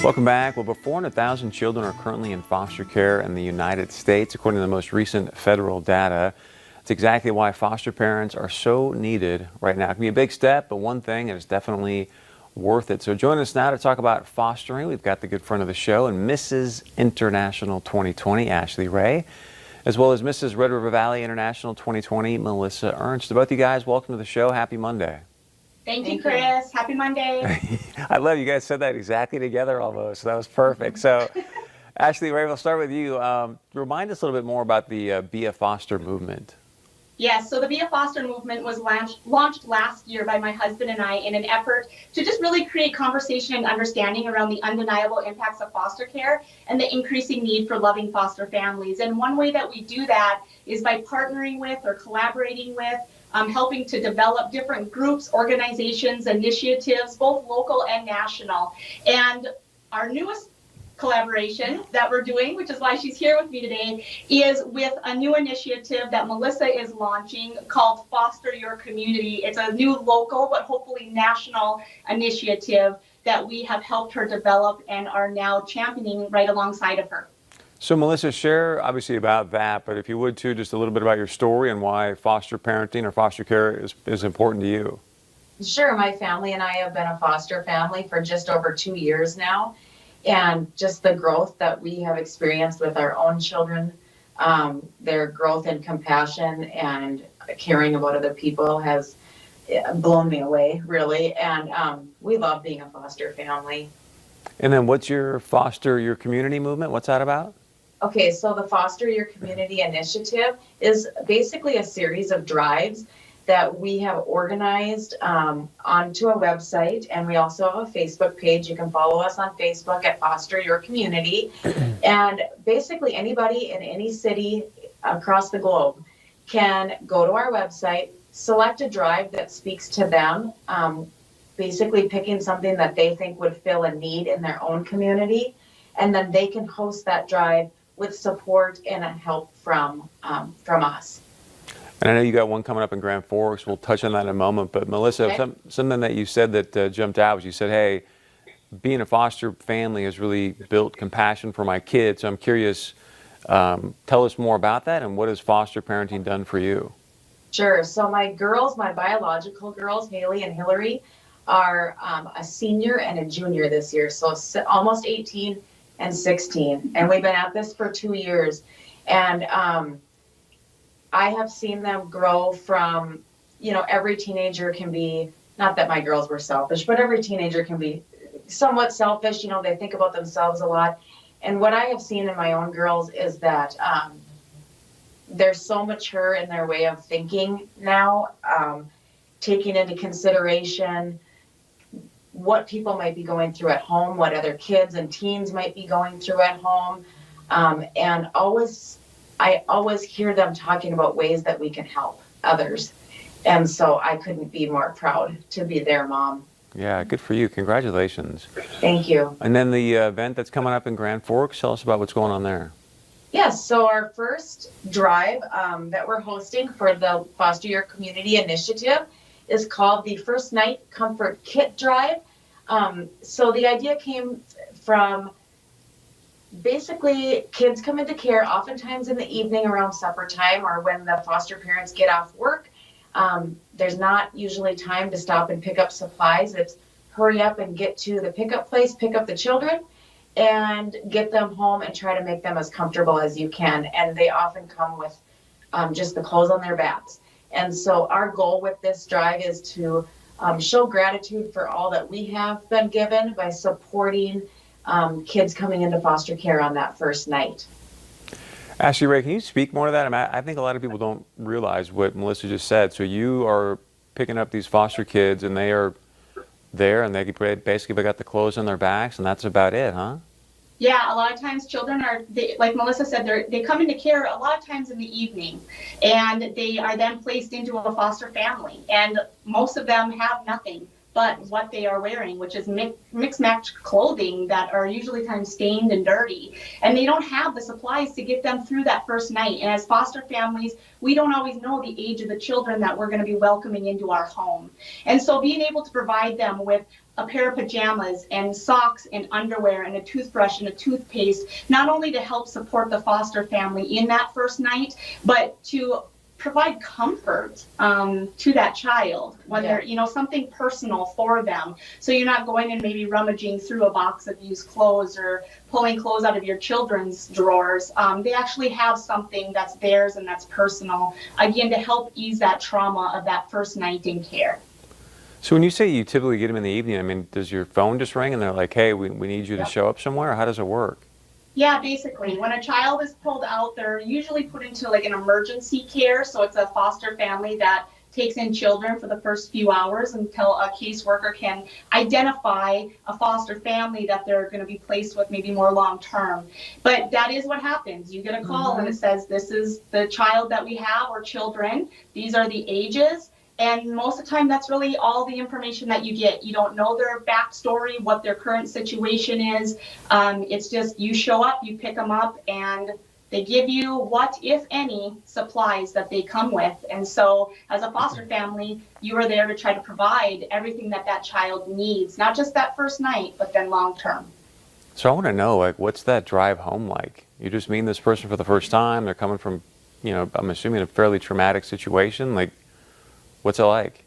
Welcome back. Well, over 400,000 children are currently in foster care in the United States, according to the most recent federal data. It's exactly why foster parents are so needed right now. It can be a big step, but one thing is definitely worth it. So join us now to talk about fostering. We've got the good friend of the show and Mrs. International 2020, Ashley Ray, as well as Mrs. Red River Valley International 2020, Melissa Ernst. To both you guys, welcome to the show. Happy Monday. Thank you, Chris. Happy Monday. I love you guys said that exactly together almost. That was perfect. So, Ashley Ray, we'll start with you. Remind us a little bit more about the Be a Foster movement. Yes, so the Be a Foster movement was launched last year by my husband and I in an effort to just really create conversation and understanding around the undeniable impacts of foster care and the increasing need for loving foster families. And one way that we do that is by partnering with or collaborating with helping to develop different groups, organizations, initiatives, both local and national. And our newest collaboration that we're doing, which is why she's here with me today, is with a new initiative that Melissa is launching called Foster Your Community. It's a new local, but hopefully national initiative that we have helped her develop and are now championing right alongside of her. So Melissa, share obviously about that, but if you would too, just a little bit about your story and why foster parenting or foster care is important to you. Sure. My family and I have been a foster family for just over 2 years now. And just the growth that we have experienced with our own children, their growth and compassion and caring about other people has blown me away, really. And we love being a foster family. And then what's your Foster Your Community movement? What's that about? Okay, so the Foster Your Community initiative is basically a series of drives that we have organized onto a website, and we also have a Facebook page. You can follow us on Facebook at Foster Your Community. And basically anybody in any city across the globe can go to our website, select a drive that speaks to them, basically picking something that they think would fill a need in their own community, and then they can host that drive with support and help from us. And I know you got one coming up in Grand Forks. We'll touch on that in a moment. But Melissa, Okay. something that you said that jumped out was you said, hey, being a foster family has really built compassion for my kids. So I'm curious, tell us more about that and what has foster parenting done for you? Sure. So my girls, my biological girls, Haley and Hillary, are a senior and a junior this year. So almost 18 and 16. And we've been at this for 2 years. And I have seen them grow from, every teenager can be, not that my girls were selfish, but every teenager can be somewhat selfish. They think about themselves a lot. And what I have seen in my own girls is that they're so mature in their way of thinking now, taking into consideration what people might be going through at home, what other kids and teens might be going through at home. And I always hear them talking about ways that we can help others. And so I couldn't be more proud to be their mom. Yeah, good for you. Congratulations. Thank you. And then the event that's coming up in Grand Forks, tell us about what's going on there. Yes, so our first drive that we're hosting for the Foster Your Community initiative is called the First Night Comfort Kit Drive. So the idea came from basically kids come into care oftentimes in the evening around supper time or when the foster parents get off work. There's not usually time to stop and pick up supplies. It's hurry up and get to the pickup place, pick up the children, and get them home and try to make them as comfortable as you can. And they often come with just the clothes on their backs. And so our goal with this drive is to show gratitude for all that we have been given by supporting kids coming into foster care on that first night. Ashley Ray, can you speak more to that? I think a lot of people don't realize what Melissa just said. So you are picking up these foster kids and they are there and they basically got the clothes on their backs and that's about it, huh? Yeah, a lot of times children like Melissa said, they come into care a lot of times in the evening, and they are then placed into a foster family. And most of them have nothing but what they are wearing, which is mixed match clothing that are usually kind of stained and dirty. And they don't have the supplies to get them through that first night. And as foster families, we don't always know the age of the children that we're going to be welcoming into our home. And so being able to provide them with a pair of pajamas and socks and underwear and a toothbrush and a toothpaste, not only to help support the foster family in that first night, but to provide comfort to that child when they're, something personal for them. So you're not going and maybe rummaging through a box of used clothes or pulling clothes out of your children's drawers. They actually have something that's theirs and that's personal, again, to help ease that trauma of that first night in care. So when you say you typically get them in the evening, I mean, does your phone just ring and they're like, hey, we need you to show up somewhere? Or how does it work? Yeah, basically, when a child is pulled out, they're usually put into like an emergency care. So it's a foster family that takes in children for the first few hours until a caseworker can identify a foster family that they're going to be placed with maybe more long term. But that is what happens. You get a call and it says, this is the child that we have or children. These are the ages. And most of the time, that's really all the information that you get. You don't know their backstory, what their current situation is. It's just you show up, you pick them up, and they give you what, if any, supplies that they come with. And so as a foster family, you are there to try to provide everything that that child needs, not just that first night, but then long term. So I want to know, like, what's that drive home like? You just meet this person for the first time. They're coming from, I'm assuming a fairly traumatic situation. Like, what's it like?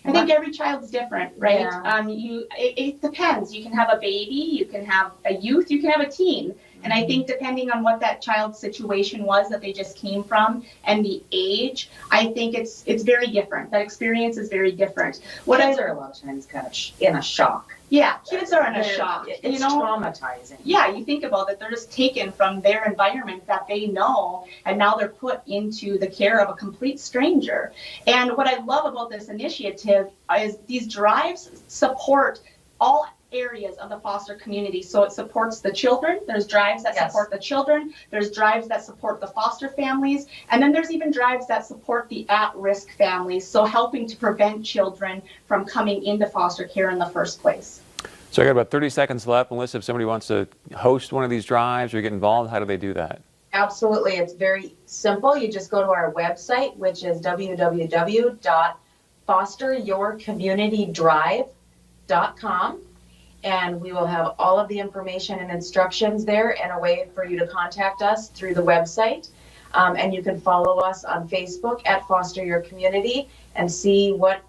I think every child's different, right? Yeah. It depends. You can have a baby, you can have a youth, you can have a teen. And I think depending on what that child's situation was that they just came from and the age, I think it's very different. That experience is very different. Kids are a lot of times kind of in a shock. Yeah, kids are in a shock. It's traumatizing. Yeah, you think about it, they're just taken from their environment that they know, and now they're put into the care of a complete stranger. And what I love about this initiative is these drives support all areas of the foster community. So it supports the children. There's drives that support the children. There's drives that support the foster families. And then there's even drives that support the at-risk families. So helping to prevent children from coming into foster care in the first place. So I got about 30 seconds left. Melissa, if somebody wants to host one of these drives or get involved, how do they do that? Absolutely. It's very simple. You just go to our website, which is www.fosteryourcommunitydrive.com. And we will have all of the information and instructions there and a way for you to contact us through the website. And you can follow us on Facebook at Foster Your Community and see what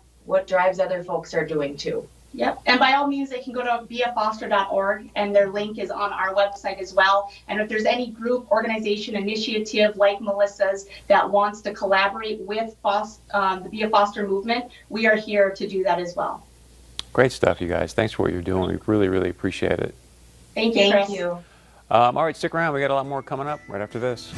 drives other folks are doing too. Yep. And by all means, they can go to beafoster.org, and their link is on our website as well. And if there's any group, organization, initiative like Melissa's that wants to collaborate with the Be a Foster movement, we are here to do that as well. Great stuff, you guys. Thanks for what you're doing. We really, really appreciate it. Thank you, Chris. Thank you. All right, stick around. We got a lot more coming up right after this.